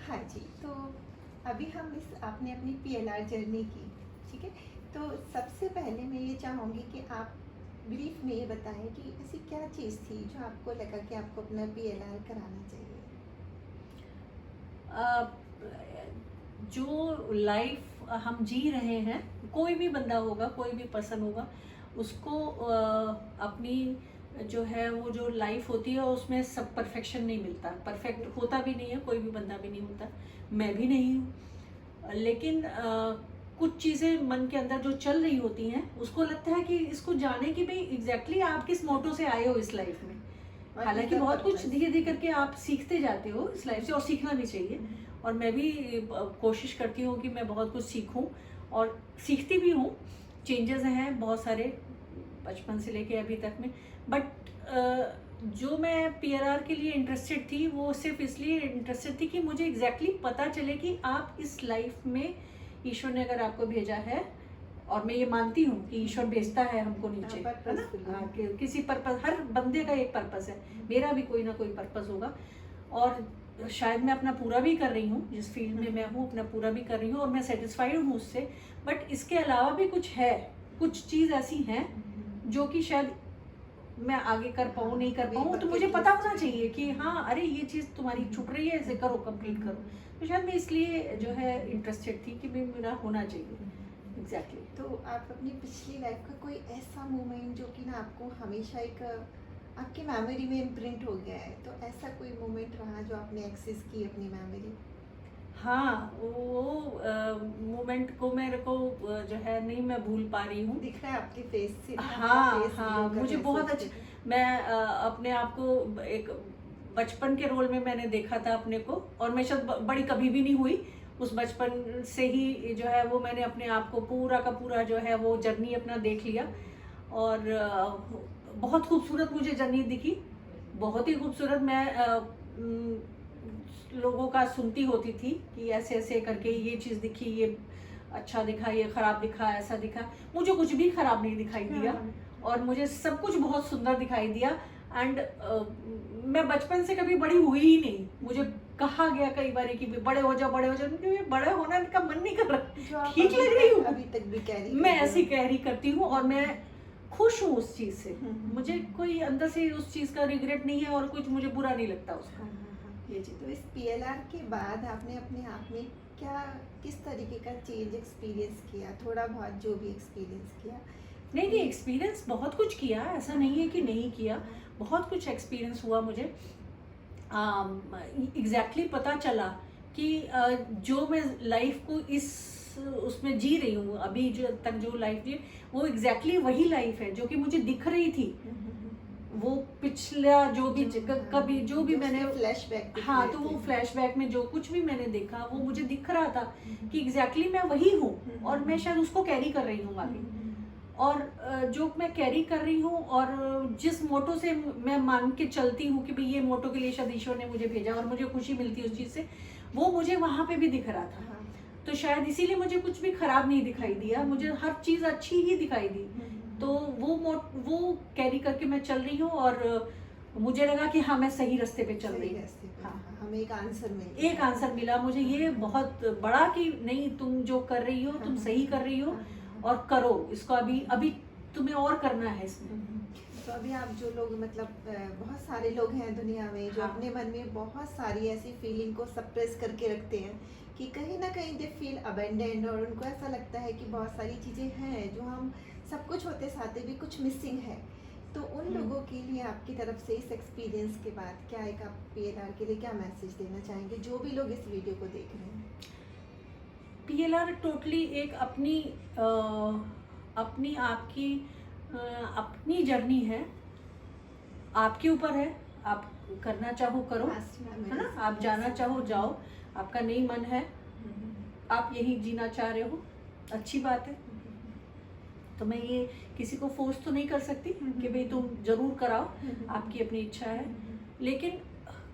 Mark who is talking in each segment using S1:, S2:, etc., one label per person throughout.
S1: हाँ जी, तो अभी हम इस आपने अपनी पीएलआर जर्नी की, ठीक है? तो सबसे पहले मैं ये चाहूँगी कि आप ब्रीफ में ये बताएँ कि ऐसी क्या चीज़ थी जो आपको लगा कि आपको अपना पीएलआर कराना चाहिए?
S2: अ, जो लाइफ हम जी रहे हैं, कोई भी बंदा होगा, कोई भी पर्सन होगा, उसको अपनी जो है वो जो लाइफ होती है उसमें सब परफेक्शन नहीं मिलता, परफेक्ट होता भी नहीं है, कोई भी बंदा भी नहीं होता, मैं भी नहीं हूँ। लेकिन कुछ चीज़ें मन के अंदर जो चल रही होती हैं उसको लगता है कि इसको जाने कि भाई एग्जैक्टली आप किस मोटो से आए हो इस लाइफ में।
S1: व्हाट इज़
S2: हालांकि
S1: द
S2: बहुत कुछ
S1: पर्पस?
S2: धीरे धीरे करके आप सीखते जाते हो इस लाइफ से, और सीखना भी चाहिए। और मैं भी कोशिश करती हूँ कि मैं बहुत कुछ सीखूं और सीखती भी हूँ। चेंजेस हैं बहुत सारे बचपन से लेके अभी तक में, बट जो मैं पीआरआर के लिए इंटरेस्टेड थी वो सिर्फ इसलिए इंटरेस्टेड थी कि मुझे एग्जैक्टली पता चले कि आप इस लाइफ में ईश्वर ने अगर आपको भेजा है, और मैं ये मानती हूँ कि ईश्वर भेजता है हमको नीचे, है ना? हाँ, किसी पर्पस, हर बंदे का एक पर्पस है, मेरा भी कोई ना कोई पर्पस होगा। और शायद मैं अपना पूरा भी कर रही हूँ, जिस फील्ड में मैं हूँ अपना पूरा भी कर रही हूँ और मैं सेटिस्फाइड हूँ उससे। बट इसके अलावा भी कुछ है, कुछ चीज़ ऐसी हैं जो कि शायद मैं आगे कर पाऊँ नहीं कर पाऊँ, तो मुझे पता होना चाहिए कि हाँ अरे ये चीज़ तुम्हारी छूट रही है, इसे करो, कंप्लीट करो। तो शायद मैं इसलिए जो है इंटरेस्टेड थी कि भाई मेरा होना चाहिए एग्जैक्टली।
S1: तो आप अपनी पिछली लाइफ का कोई ऐसा मोमेंट जो कि ना आपको हमेशा एक आपकी मेमोरी में इम्प्रिंट हो गया है, तो ऐसा कोई मोमेंट रहा जो आपने एक्सेस की अपनी मेमोरी?
S2: हाँ, वो मोमेंट को मेरे को जो है नहीं मैं भूल पा रही हूँ।
S1: दिख रहा है आपके फेस से ना, आपका
S2: हाँ
S1: फेस
S2: हाँ,
S1: ग्लो कर
S2: मुझे
S1: रहा है
S2: बहुत
S1: सोच
S2: अच्छा,
S1: के।
S2: मैं अपने आप को एक बचपन के रोल में मैंने देखा था अपने को, और मैं शायद बड़ी कभी भी नहीं हुई। उस बचपन से ही जो है वो मैंने अपने आप को पूरा का पूरा जो है वो जर्नी अपना देख लिया। और बहुत खूबसूरत मुझे जर्नी दिखी, बहुत ही खूबसूरत। मैं लोगों का सुनती होती थी कि ऐसे ऐसे करके ये चीज़ दिखी, ये अच्छा दिखा, ये खराब दिखा, ऐसा दिखा। मुझे कुछ भी खराब नहीं दिखाई दिया और मुझे सब कुछ बहुत सुंदर दिखाई दिया। एंड मैं बचपन से कभी बड़ी हुई ही नहीं। मुझे कहा गया कई बार कि बड़े हो जाओ बड़े हो जाओ, क्योंकि बड़े होने का मन नहीं कर रहा, ठीक लग रही हूँ,
S1: अभी तक भी कैरी
S2: मैं ऐसी कैरी करती हूँ और मैं खुश हूँ उस चीज़ से। मुझे कोई अंदर से उस चीज़ का रिग्रेट नहीं है और कुछ मुझे बुरा नहीं लगता उसका। ये चीज़
S1: तो इस पीएलआर के बाद आपने अपने आप में क्या किस तरीके का चेंज एक्सपीरियंस किया, थोड़ा बहुत जो भी एक्सपीरियंस किया?
S2: नहीं नहीं, एक्सपीरियंस बहुत कुछ किया, ऐसा नहीं है कि नहीं किया, बहुत कुछ एक्सपीरियंस हुआ मुझे। एग्जैक्टली पता चला कि जो मैं लाइफ को इस उसमें जी रही हूँ अभी, जो तक जो लाइफ जी, वो एग्जैक्टली वही लाइफ है जो कि मुझे दिख रही थी। वो पिछला जो भी कभी जो भी मैंने
S1: फ्लैशबैक,
S2: हाँ, तो वो फ्लैशबैक में जो कुछ भी मैंने देखा वो मुझे दिख रहा था कि एग्जैक्टली मैं वही हूँ और मैं शायद उसको कैरी कर रही हूँ आगे। और जो मैं कैरी कर रही हूँ और जिस मोटो से मैं मान के चलती हूँ कि भाई ये मोटो के लिए शायद ईश्वर ने मुझे भेजा और मुझे खुशी मिलती है उस चीज़ से, वो मुझे वहाँ पे भी दिख रहा था। तो शायद इसीलिए मुझे कुछ भी खराब नहीं दिखाई दिया, मुझे हर चीज़ अच्छी ही दिखाई दी। तो वो कैरी करके मैं चल रही हूँ और मुझे लगा कि हाँ मैं सही रास्ते पे चल रही हूँ। हाँ,
S1: हमें एक आंसर मिला,
S2: एक आंसर मिला मुझे ये बहुत बड़ा कि नहीं, तुम जो कर रही हो तुम सही कर रही हो और करो इसको, अभी अभी तुम्हें और करना है इसमें।
S1: तो अभी आप जो लोग मतलब बहुत सारे लोग हैं दुनिया में जो अपने मन में बहुत सारी ऐसी फीलिंग को सप्रेस करके रखते हैं कि कहीं ना कहीं दे फील अबेंडेंड, और उनको ऐसा लगता है कि बहुत सारी चीज़ें हैं जो हम सब कुछ होते साथे भी कुछ मिसिंग है। तो उन लोगों के लिए आपकी तरफ से इस एक्सपीरियंस के बाद क्या एक आप पीएलआर के लिए क्या मैसेज देना चाहेंगे, जो भी लोग इस वीडियो को देख रहे हैं?
S2: पीएलआर टोटली एक अपनी अपनी आपकी अपनी जर्नी है, आपके ऊपर है। आप करना चाहो करो, है ना? आप जाना चाहो जाओ, आपका नहीं मन है, आप यही जीना चाह रहे हो, अच्छी बात है। तो मैं ये किसी को फोर्स तो नहीं कर सकती कि भाई तुम जरूर कराओ, आपकी अपनी इच्छा है। लेकिन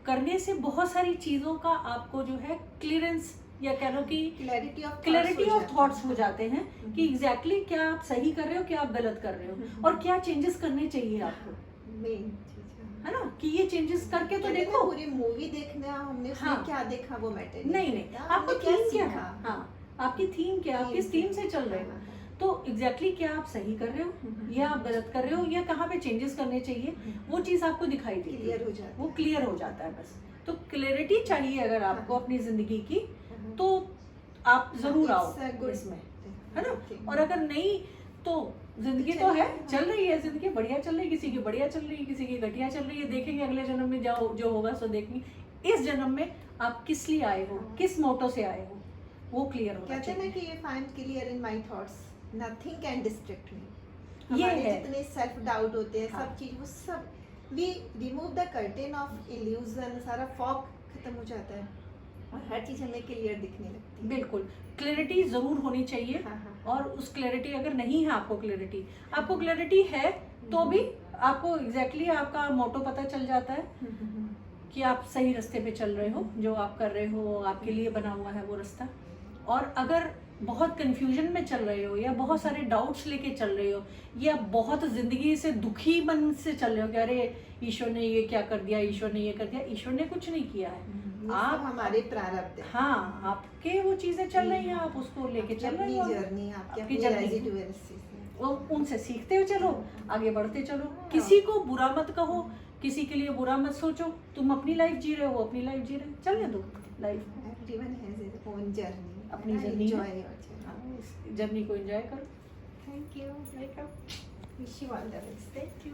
S2: करने से बहुत सारी चीज़ों का आपको जो है क्लियरेंस या कह लो कि क्लैरिटी ऑफ थॉट्स हो जाते हैं कि एग्जैक्टली क्या आप सही कर रहे हो, क्या आप गलत कर रहे हो और क्या चेंजेस करने चाहिए आपको।
S1: मेन चीज़
S2: है ना, कि ये चेंजेस करके तो
S1: कहते हैं ना,
S2: देखो।
S1: पूरी मूवी देखना हमने उसमें
S2: हाँ।
S1: क्या देखा वो मैटर
S2: नहीं, आपको थीम क्या है, हाँ, आपकी थीम क्या है, आप किस थीम से चल रहे हो, तो एग्जैक्टली क्या आप सही कर रहे हो या आप गलत कर रहे हो या कहाँ पे चेंजेस करने चाहिए, वो चीज़ आपको दिखाई देती है,
S1: क्लियर हो जाता
S2: वो
S1: है।
S2: क्लियर हो जाता है बस। तो क्लैरिटी चाहिए अगर आपको अपनी ज़िंदगी की, तो आप ज़रूर आओ इसमें, है ना। और अगर नहीं तो जिंदगी तो है, चल रही है जिंदगी, बढ़िया चल रही है, किसी की बढ़िया चल रही है, किसी की घटिया चल रही है, देखेंगे अगले जन्म में जाओ जो होगा सो देखेंगे। इस जन्म में आप किस लिए आए हो, किस मोटो से आए हो, वो क्लियर होना
S1: कहते हैं ना
S2: चाहिए।
S1: कि if I am clear in my thoughts nothing can distract मी।
S2: ये
S1: हमारे
S2: है।
S1: जितने सेल्फ डाउट होते हैं,
S2: हाँ।
S1: सब चीज, वो सब we remove the curtain of illusion, सारा फॉग खत्म हो जाता है और हर चीज हमें क्लियर दिखने लगती है।
S2: बिल्कुल, क्लैरिटी जरूर होनी चाहिए।
S1: हाँ, हाँ,
S2: और उस क्लैरिटी अगर नहीं है आपको क्लैरिटी है तो भी आपको एग्जैक्टली आपका मोटो पता चल जाता है कि आप सही रास्ते पे चल रहे हो, जो आप कर रहे हो आपके लिए बना हुआ है वो रास्ता। और अगर बहुत कंफ्यूजन में चल रहे हो या बहुत सारे डाउट्स लेके चल रहे हो या बहुत जिंदगी से दुखी मन से चल रहे हो कि अरे ईश्वर ने ये क्या कर दिया, ईश्वर ने ये कर दिया, ईश्वर ने कुछ नहीं किया है,
S1: ये
S2: आप
S1: सब हमारे प्रारब्ध है।
S2: हाँ, आपके वो चीजें चल रही हैं, आप उसको लेके चल रहे हो,
S1: जर्नी आपकी
S2: आपकी
S1: अपनी
S2: journey।
S1: रेजिडुअल
S2: वो उनसे सीखते हुए चलो, आगे बढ़ते चलो, किसी को बुरा मत कहो, किसी के लिए बुरा मत सोचो, तुम अपनी लाइफ जी रहे हो, वो अपनी लाइफ जी रहे हैं, चलने दो life,
S1: everyone has his own journey,
S2: अपनी journey है।
S1: Enjoy your journey.
S2: इस जर्नी को एंजॉय करो।
S1: Thank you,
S2: welcome.
S1: Wish you all the best.
S2: Thank you.